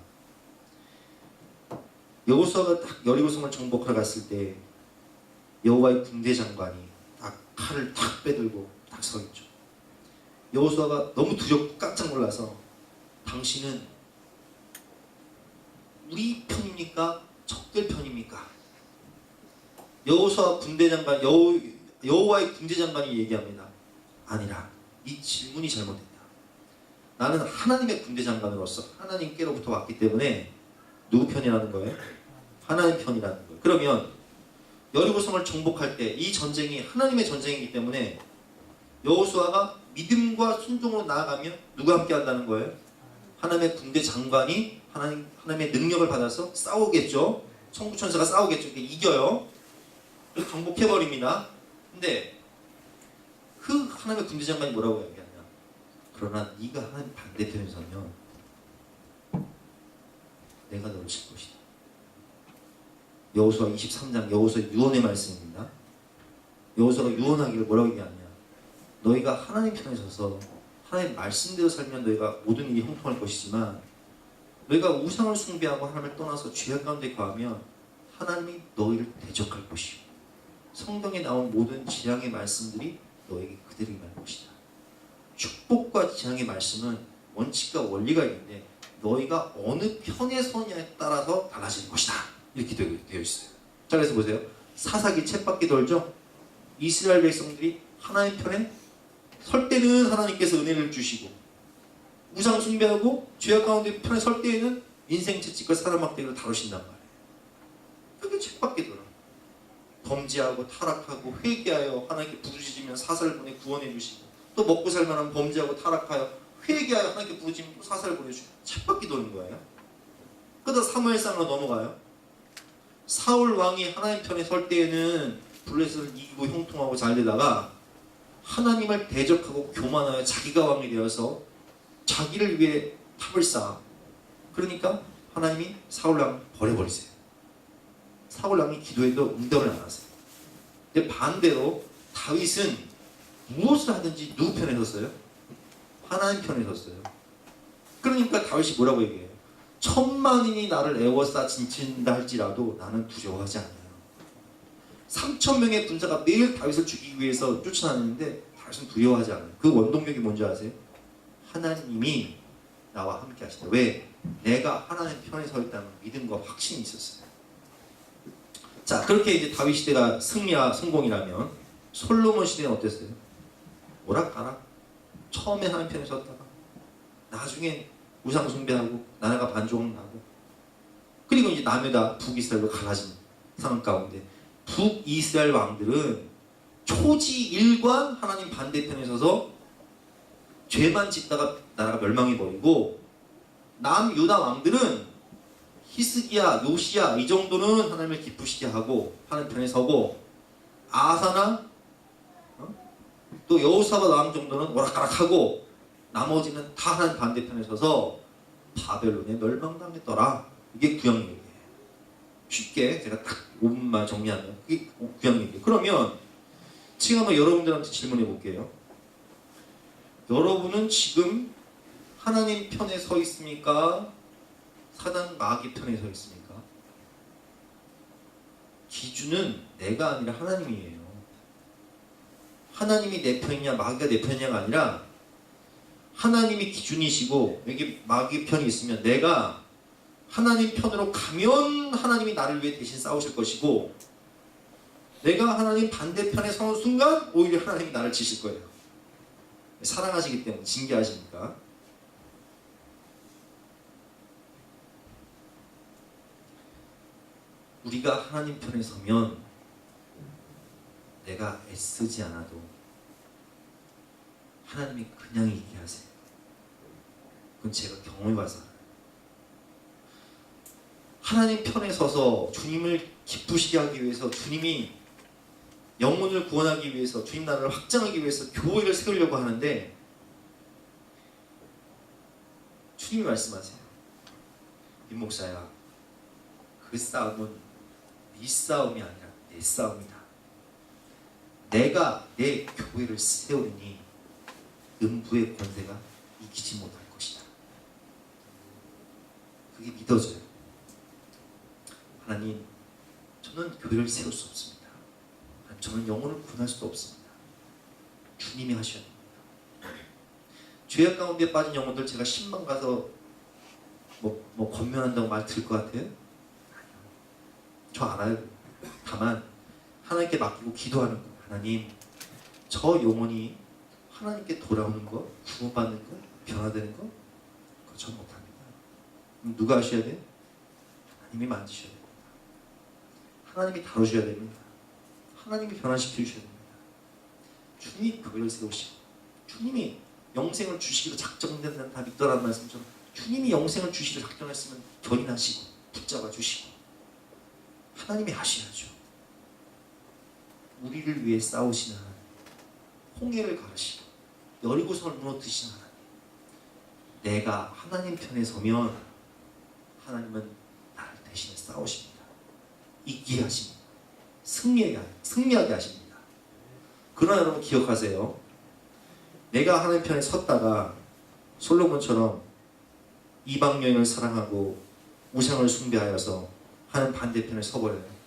여호수아가 딱 여리고성을 정복하러 갔을 때 여호와의 군대 장관이 딱 칼을 탁 빼들고 딱 서 있죠. 여호수아가 너무 두렵고 깜짝 놀라서, 당신은 우리 편입니까? 적들 편입니까? 여호수아 군대 장관, 여호와의 군대 장관이 얘기합니다. 아니라 이 질문이 잘못됐다. 나는 하나님의 군대 장관으로서 하나님께로부터 왔기 때문에 누구 편이라는 거예요? 하나님 편이라는 거예요. 그러면 여리고성을 정복할 때 이 전쟁이 하나님의 전쟁이기 때문에 여호수아가 믿음과 순종으로 나아가면 누가 함께 한다는 거예요? 하나님의 군대 장관이 하나님의 능력을 받아서 싸우겠죠. 천부천사가 싸우겠죠. 이겨요. 그래서 정복해버립니다. 근데 그 하나님의 군대 장관이 뭐라고 얘기하냐? 그러나 네가 하나님 반대편에 서면 내가 너를 칠 것이다. 여호수아 23장 여호수아 유언의 말씀입니다. 여호수아가 유언하기를 뭐라고 얘기하냐? 너희가 하나님 편에 서서 하나님 말씀대로 살면 너희가 모든 일이 형통할 것이지만, 너희가 우상을 숭배하고 하나님을 떠나서 죄악 가운데 거하면 하나님이 너희를 대적할 것이요, 성경에 나온 모든 재앙의 말씀들이 너에게 그대로 임할 것이다. 축복과 재앙의 말씀은 원칙과 원리가 있는데 너희가 어느 편에 서냐에 따라서 달라지는 것이다. 이렇게 되어 있어요. 자, 그래서 보세요. 사사기 쳇바퀴 돌죠. 이스라엘 백성들이 하나님 편에 설 때는 하나님께서 은혜를 주시고, 우상 숭배하고 죄악 가운데 편에 설 때에는 인생 채찍과 사람 막대기를 다루신단 말이에요. 그게 쳇바퀴 돌아. 범죄하고 타락하고 회개하여 하나님께 부르짖으면 사사를 보내 구원해 주시고, 또 먹고 살만한 범죄하고 타락하여 회개하여 하나님께 부르짖으면 또 사사를 보내주시고, 쳇바퀴 도는 거예요. 그러다 사무엘상으로 넘어가요. 사울 왕이 하나님 편에 설 때에는 블레셋을 이기고 형통하고 잘 되다가 하나님을 대적하고 교만하여 자기가 왕이 되어서 자기를 위해 탑을 쌓아. 그러니까 하나님이 사울 왕 버려버리세요. 사울 왕이 기도해도 응답을 안 하세요. 근데 반대로 다윗은 무엇을 하든지 누구 편에 섰어요? 하나님 편에 섰어요. 그러니까 다윗이 뭐라고 얘기해요? 천만인이 나를 애워싸 진친다 할지라도 나는 두려워하지 않아요. 3,000명의 군사가 매일 다윗을 죽이기 위해서 쫓아다니는데 다윗은 두려워하지 않아요. 그 원동력이 뭔지 아세요? 하나님이 나와 함께 하시다. 왜? 내가 하나님 편에 서 있다는 믿음과 확신이 있었어요. 자, 그렇게 이제 다윗 시대가 승리와 성공이라면 솔로몬 시대는 어땠어요? 오락가락. 처음에 하나님 편에 섰다가 나중에 우상 숭배하고 나라가 반종하고, 그리고 이제 남유다 북이스라엘로 갈라진 상황 가운데 북이스라엘 왕들은 초지일관 하나님 반대편에 서서 죄만 짓다가 나라가 멸망해버리고, 남유다 왕들은 히스기야, 요시야 이 정도는 하나님을 기쁘시게 하고 하나님 편에 서고, 아사나 또 여호사밧 왕 정도는 오락가락하고 나머지는 다 하나님 반대편에 서서 바벨론에 멸망당했더라. 이게 구약 얘기예요. 쉽게 제가 딱 5분만 정리하면 그게 구약 얘기예요. 그러면 지금 한번 여러분들한테 질문해 볼게요. 여러분은 지금 하나님 편에 서 있습니까? 사단 마귀 편에 서 있습니까? 기준은 내가 아니라 하나님이에요. 하나님이 내 편이냐 마귀가 내 편이냐가 아니라 하나님이 기준이시고 여기 마귀 편이 있으면 내가 하나님 편으로 가면 하나님이 나를 위해 대신 싸우실 것이고, 내가 하나님 반대편에 서는 순간 오히려 하나님이 나를 치실 거예요. 사랑하시기 때문에, 징계하시니까. 우리가 하나님 편에 서면 내가 애쓰지 않아도 하나님이 그냥 얘기하세요. 그건 제가 경험해봐서 알아요. 하나님 편에 서서 주님을 기쁘시게 하기 위해서 주님이 영혼을 구원하기 위해서 주님 나라를 확장하기 위해서 교회를 세우려고 하는데 주님이 말씀하세요. 임 목사야, 그 싸움은 네 싸움이 아니라 내 싸움이다. 내가 내 교회를 세우니 음부의 권세가 이기지 못할 것이다. 그게 믿어져요. 하나님, 저는 교회를 세울 수 없습니다. 저는 영혼을 구원할 수도 없습니다. 주님이 하셔야 됩니다. 죄악 가운데 빠진 영혼들 제가 신방 가서 뭐 권면한다고 말 들을 것 같아요? 아니요. 저 알아요. 다만 하나님께 맡기고 기도하는 거. 하나님, 저 영혼이 하나님께 돌아오는 거, 구원받는 거, 변화되는 거, 그거 전 못합니다. 그럼 누가 하셔야 돼요? 하나님이 만드셔야 됩니다. 하나님이 다루셔야 됩니다. 하나님이 변화시켜 주셔야 됩니다. 주님이 교회를 세우시고 주님이 영생을 주시기로 작정된 다 믿더라는 말씀처럼 주님이 영생을 주시기로 작정했으면 견인하시고 붙잡아 주시고 하나님이 하셔야죠. 우리를 위해 싸우시는 하나님, 홍해를 가르시고 여리고성을 무너뜨리시는 하나님, 내가 하나님 편에 서면 하나님은 나를 대신해 싸우십니다. 이기게 하십니다. 승리하게 하십니다. 그러나 여러분 기억하세요. 내가 하나님 편에 섰다가 솔로몬처럼 이방 여인을 사랑하고 우상을 숭배하여서 하는 반대편에 서버려요.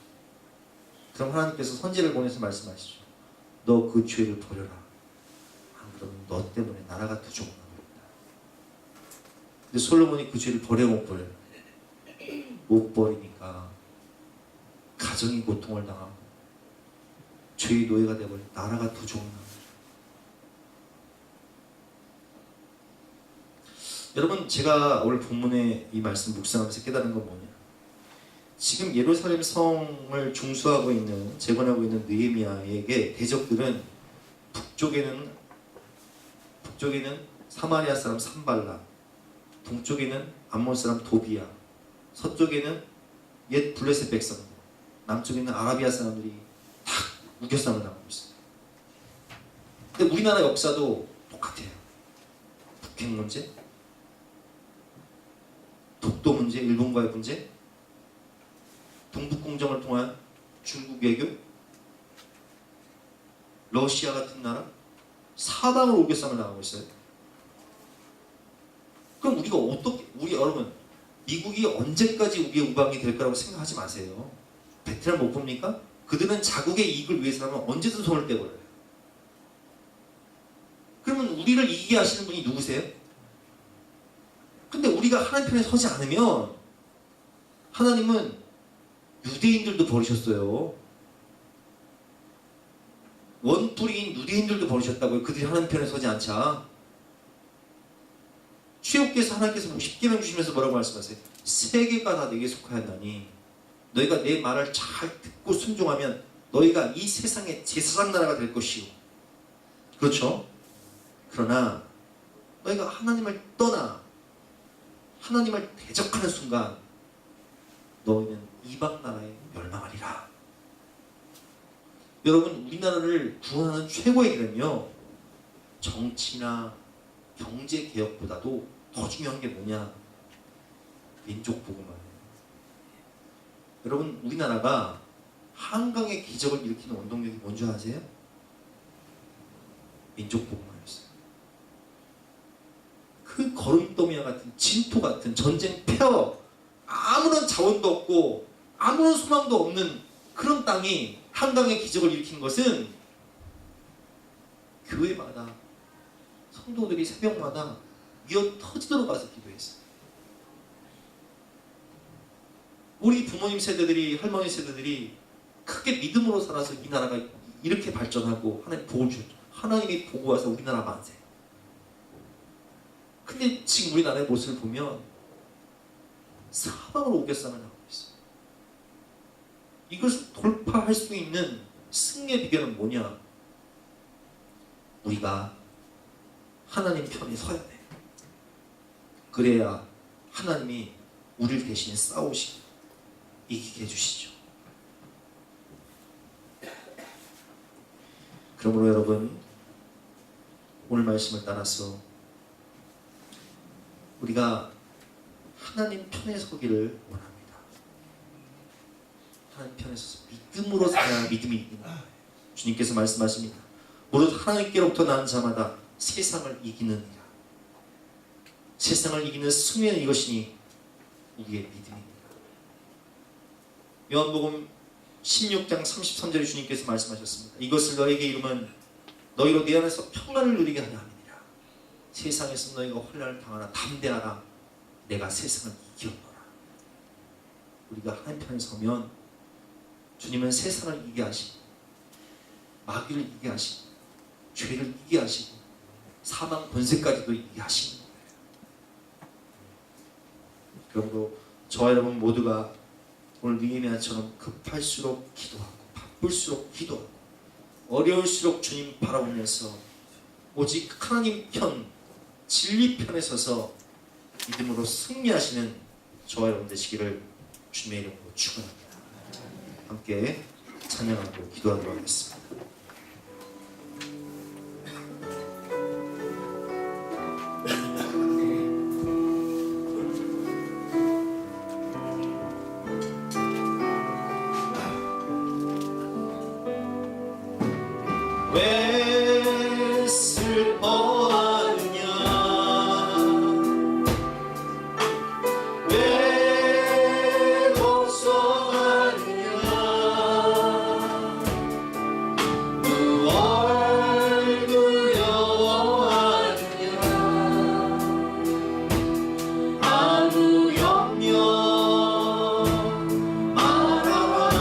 그럼 하나님께서 선지를 보내서 말씀하시죠. 너 그 죄를 버려라. 안 그러면 너 때문에 나라가 더 죽어나갑니다. 근데 솔로몬이 그 죄를 버려 못 버려요. 못 버리니까 가정이 고통을 당하고 죄의 노예가 되어버려 나라가 더 죽어나갑니다. 여러분, 제가 오늘 본문의 이 말씀 묵상하면서 깨달은 건 뭐냐? 지금 예루살렘 성을 중수하고 있는, 재건하고 있는 느헤미야에게 대적들은 북쪽에는 사마리아 사람 산발락, 동쪽에는 암몬 사람 도비야, 서쪽에는 옛 블레셋 백성들, 남쪽에는 아라비아 사람들이 다 우겨싸움을 나가고 있어요. 근데 우리나라 역사도 똑같아요. 북핵 문제, 독도 문제, 일본과의 문제, 동북공정을 통한 중국 외교, 러시아 같은 나라, 사방으로 우겨싸움을 나가고 있어요. 그럼 우리가 어떻게, 여러분, 미국이 언제까지 우리의 우방이 될 거라고 생각하지 마세요. 베트남 못 봅니까? 그들은 자국의 이익을 위해서라면 언제든 손을 떼버려요. 그러면 우리를 이기게 하시는 분이 누구세요? 근데 우리가 하나님 편에 서지 않으면 하나님은 유대인들도 버리셨어요. 원뿌리인 유대인들도 버리셨다고요. 그들이 하나님 편에 서지 않자. 출애굽기에서 하나님께서 10계명 주시면서 뭐라고 말씀하세요? 세계가 다 내게 속하였나니 너희가 내 말을 잘 듣고 순종하면 너희가 이 세상의 제사장 나라가 될 것이요. 그렇죠? 그러나 너희가 하나님을 떠나 하나님을 대적하는 순간 너희는 이방 나라에 멸망하리라. 여러분, 우리나라를 구원하는 최고의 길은요, 정치나 경제 개혁보다도 더 중요한 게 뭐냐? 민족 복음화예요. 여러분, 우리나라가 한강의 기적을 일으키는 원동력이 뭔지 아세요? 민족 복음화였어요. 그 거름더미와 같은 진토 같은 전쟁 폐허, 아무런 자원도 없고 아무런 소망도 없는 그런 땅이 한강의 기적을 일으킨 것은 교회마다 성도들이 새벽마다 미어 터지도록 가서 기도했어요. 우리 부모님 세대들이, 할머니 세대들이 크게 믿음으로 살아서 이 나라가 이렇게 발전하고 하나님 복을 주셨죠. 하나님이 보고 와서 우리나라 만세. 근데 지금 우리나라의 모습을 보면 사방으로 우겨싸움을 나오고 있어요. 이것을 돌파할 수 있는 승리의 비결은 뭐냐? 우리가 하나님 편에 서야 돼. 그래야 하나님이 우리를 대신해 싸우시고 이기게 해주시죠. 그러므로 여러분, 오늘 말씀을 따라서 우리가 하나님 편에 서기를 원합니다. 하나님 편에 서서 믿음으로 살아야 믿음이 이기는 거예요. 주님께서 말씀하십니다. 무릇 하나님께로부터 난 자마다 세상을 이기느니라. 세상을 이기는 승리는 이것이니 우리의 믿음입니다. 요한복음 16장 33절에 주님께서 말씀하셨습니다. 이것을 너에게 이루면 너희로 내 안에서 평안을 누리게 하려 함이니라. 세상에서 너희가 혼란을 당하나 담대하라. 내가 세상을 이기었노라. 우리가 하나님 편에 서면 주님은 세상을 이기게 하시고 마귀를 이기게 하시고 죄를 이기게 하시고 사망 권세까지도 이기게 하시는 거예요. 그러므로 저와 여러분 모두가 오늘 느헤미야처럼 급할수록 기도하고 바쁠수록 기도하고 어려울수록 주님 바라보면서 오직 하나님 편, 진리 편에 서서 믿음으로 승리하시는 저와 여러분 되시기를 주님의 이름으로 축원합니다. 함께 찬양하고 기도하도록 하겠습니다. 왜 슬퍼하느냐 왜 걱정하느냐 무얼 두려워하느냐 아무 염려 말아라.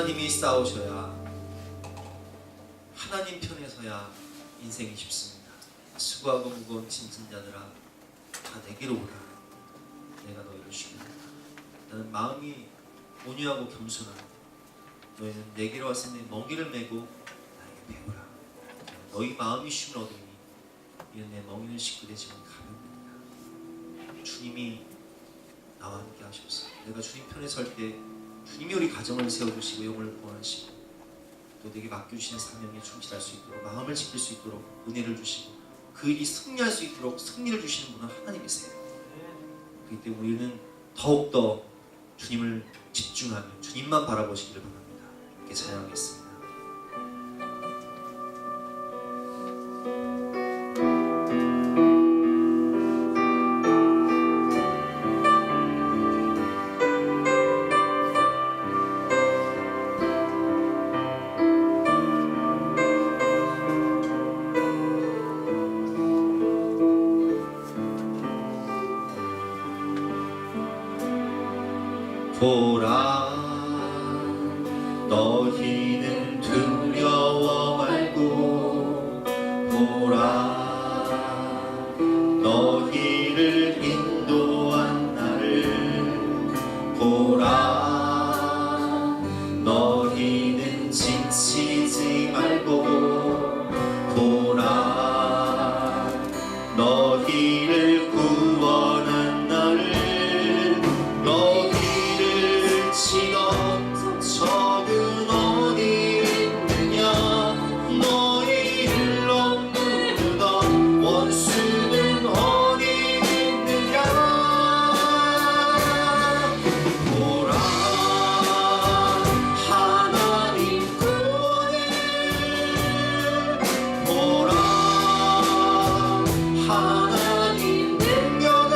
하나님이 싸우셔야, 하나님 편에서야 인생이 쉽습니다. 수고하고 무거운 짐진 자들아 다 내게로 오라. 내가 너희를 쉬리라. 나는 마음이 온유하고 겸손하고 너희는 내게로 와서 내 멍에를 메고 나에게 배우라. 너희 마음이 쉼을 얻으니 이는 내 멍에는 씻고 내 짐은 가볍느니라. 주님이 나와 함께 하셔서 내가 주님 편에 설 때 주님이 우리 가정을 세워주시고 영혼을 구원하시고 또 내게 맡겨주시는 사명에 충실할 수 있도록, 마음을 지킬 수 있도록 은혜를 주시고 그 일이 승리할 수 있도록 승리를 주시는 분은 하나님이세요. 그렇기 때문에 우리는 더욱더 주님을 집중하며 주님만 바라보시기를 바랍니다. 이렇게 찬양하겠습니다. 보라, 너희는 두려워 말고 보라, 너희를 인도한 나를 보라, 너희는 지치지 말고 보라, 너희를 구원한 나를 치던 적은 어디 있느냐, 너희를 억누르던 원수는 어디 있느냐. 보라, 하나님 구원을 보라, 하나님 능력을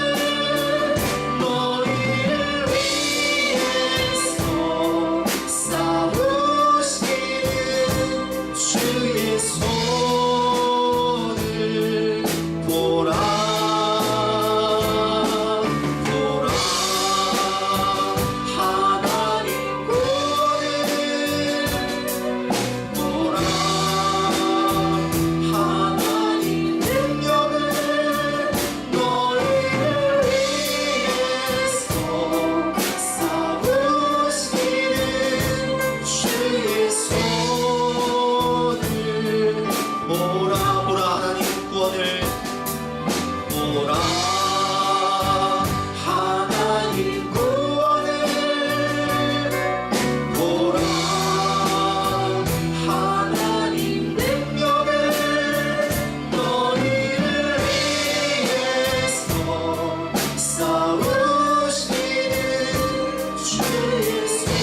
너희를 싸우시는 주의 손을 보라, 보라, 하나님 구원을 보라, 하나님 능력을 너희를 위해서 싸우시는 주의 손을 보라, 보라, 하나님 구원을 보라, 하나님 구원을 보라, 하나님 능력을 너희를 위해서 싸우시는 주의 손을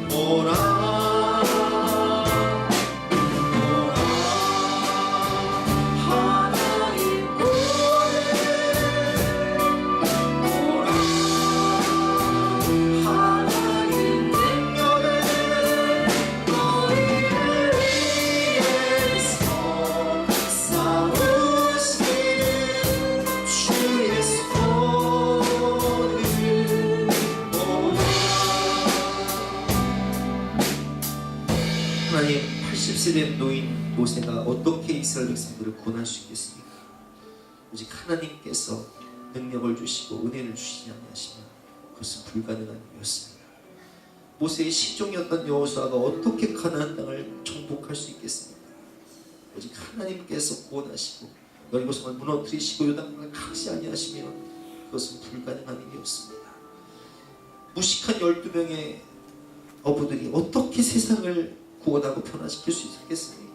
보라, 보라, 하나님 구원을 보라, 하나님 능력을 너희를 위해서 싸우시는 주의 손을 보라. 하나님, 80세 된 노인 모세가 어떻게 이스라엘 백성들을 구원할 수 있겠습니까? 오직 하나님께서 능력을 주시고 은혜를 주시지 아니하시면 그것은 불가능한 일이었습니다. 모세의 시종이었던 여호수아가 어떻게 가나안 땅을 정복할 수 있겠습니까? 오직 하나님께서 구원하시고 여리고성을 무너뜨리시고 요단강을 가지 아니하시면 그것은 불가능한 일이었습니다. 무식한 12명의 어부들이 어떻게 세상을 구원하고 변화시킬 수 있겠습니까?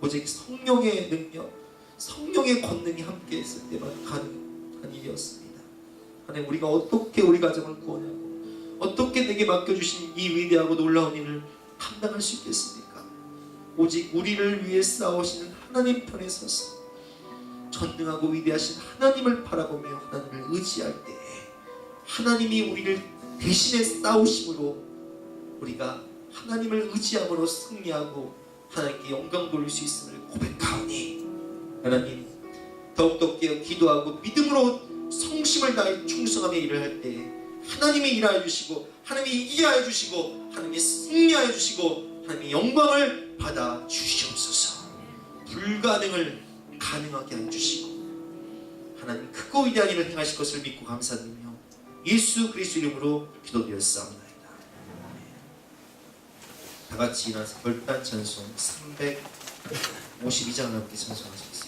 오직 성령의 능력, 성령의 권능이 함께 있을 때만 가능한 일이었습니다. 하나님, 우리가 어떻게 우리 가정을 구원하고 어떻게 내게 맡겨주신 이 위대하고 놀라운 일을 감당할 수 있겠습니까? 오직 우리를 위해 싸우시는 하나님 편에 서서 전능하고 위대하신 하나님을 바라보며 하나님을 의지할 때에 하나님이 우리를 대신에 싸우심으로 우리가 하나님을 의지함으로 승리하고 하나님께 영광 돌릴 수 있음을 고백하오니, 하나님 더욱더 깨어 기도하고 믿음으로 성심을 다해 충성하며 일을 할 때에 하나님이 일하여 주시고 하나님이 이기게 하여 주시고 하나님이 승리하여 주시고 하나님이 영광을 받아 주시옵소서. 불가능을 가능하게 해 주시고 하나님 크고 위대한 일을 행하실 것을 믿고 감사드리며 예수 그리스도 이름으로 기도드렸사옵나이다. 다 같이 일어나서 결단 찬송 352장 함께 찬송하시겠습니다.